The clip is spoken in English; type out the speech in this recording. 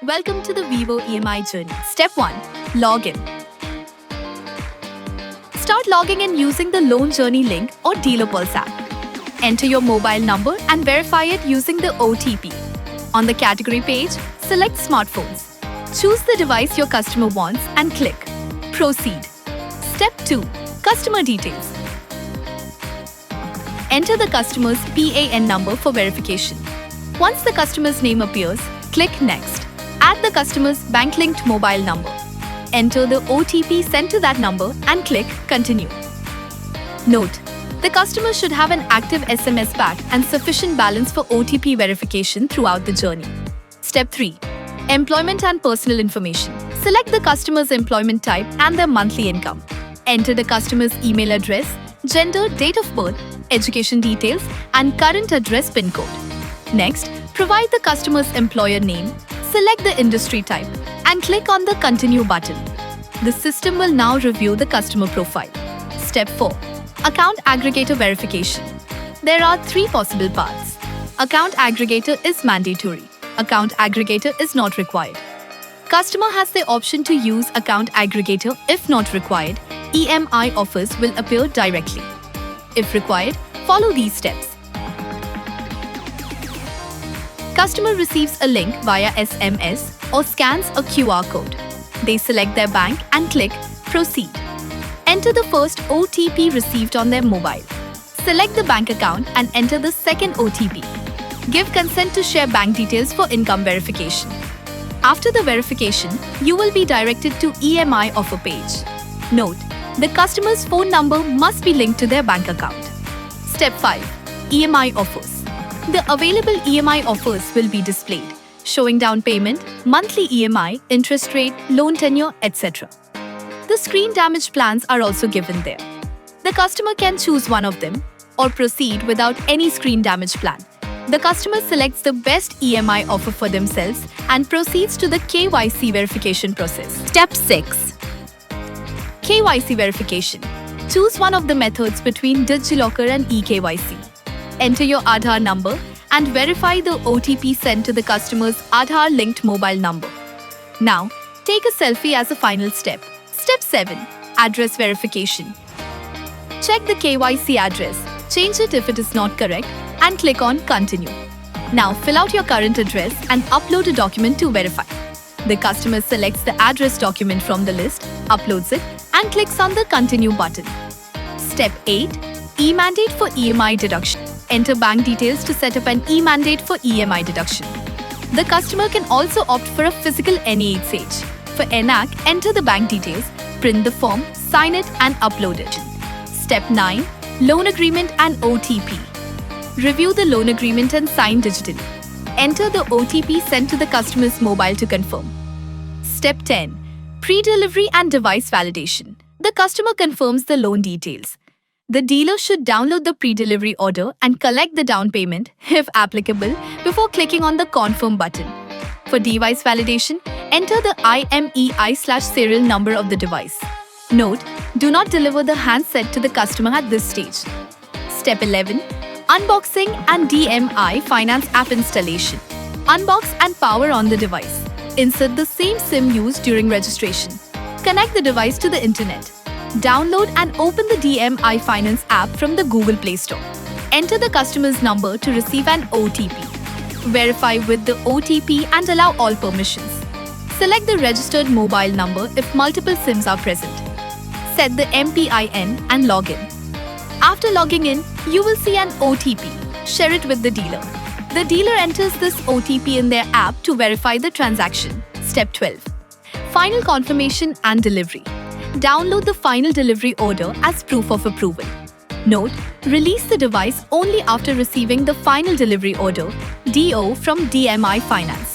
Welcome to the Vivo EMI journey. Step 1. Log in. Start logging in using the Loan Journey link or Dealer Pulse app. Enter your mobile number and verify it using the OTP. On the category page, select Smartphones. Choose the device your customer wants and click Proceed. Step 2. Customer Details. Enter the customer's PAN number for verification. Once the customer's name appears, click Next. Add the customer's bank-linked mobile number. Enter the OTP sent to that number and click Continue. Note: the customer should have an active SMS pack and sufficient balance for OTP verification throughout the journey. Step 3. Employment and personal information. Select the customer's employment type and their monthly income. Enter the customer's email address, gender, date of birth, education details, and current address PIN code. Next, provide the customer's employer name, select the industry type, and click on the Continue button. The system will now review the customer profile. Step 4. Account Aggregator Verification. There are 3 possible paths. Account Aggregator is mandatory. Account Aggregator is not required. Customer has the option to use Account Aggregator if not required. EMI offers will appear directly. If required, follow these steps. Customer receives a link via SMS or scans a QR code. They select their bank and click Proceed. Enter the first OTP received on their mobile. Select the bank account and enter the second OTP. Give consent to share bank details for income verification. After the verification, you will be directed to EMI offer page. Note: the customer's phone number must be linked to their bank account. Step 5. EMI offers. The available EMI offers will be displayed, showing down payment, monthly EMI, interest rate, loan tenure, etc. The screen damage plans are also given there. The customer can choose one of them or proceed without any screen damage plan. The customer selects the best EMI offer for themselves and proceeds to the KYC verification process. Step 6. KYC verification. Choose one of the methods between DigiLocker and eKYC. Enter your Aadhaar number and verify the OTP sent to the customer's Aadhaar-linked mobile number. Now, take a selfie as a final step. Step 7. Address verification. Check the KYC address, change it if it is not correct, and click on Continue. Now, fill out your current address and upload a document to verify. The customer selects the address document from the list, uploads it, and clicks on the Continue button. Step 8. E-mandate for EMI deduction. Enter bank details to set up an e-mandate for EMI deduction. The customer can also opt for a physical NAH. For ENAC, enter the bank details, print the form, sign it, and upload it. Step 9. Loan agreement and OTP. Review the loan agreement and sign digitally. Enter the OTP sent to the customer's mobile to confirm. Step 10. Pre-delivery and device validation. The customer confirms the loan details. The dealer should download the pre-delivery order and collect the down payment, if applicable, before clicking on the Confirm button. For device validation, enter the IMEI/serial number of the device. Note: do not deliver the handset to the customer at this stage. Step 11. Unboxing and DMI Finance app installation. Unbox and power on the device. Insert the same SIM used during registration. Connect the device to the internet. Download and open the DMI Finance app from the Google Play Store. Enter the customer's number to receive an OTP. Verify with the OTP and allow all permissions. Select the registered mobile number if multiple SIMs are present. Set the MPIN and log in. After logging in, you will see an OTP. Share it with the dealer. The dealer enters this OTP in their app to verify the transaction. Step 12. Final confirmation and delivery. Download the final delivery order as proof of approval. Note: release the device only after receiving the final delivery order (DO) from DMI Finance.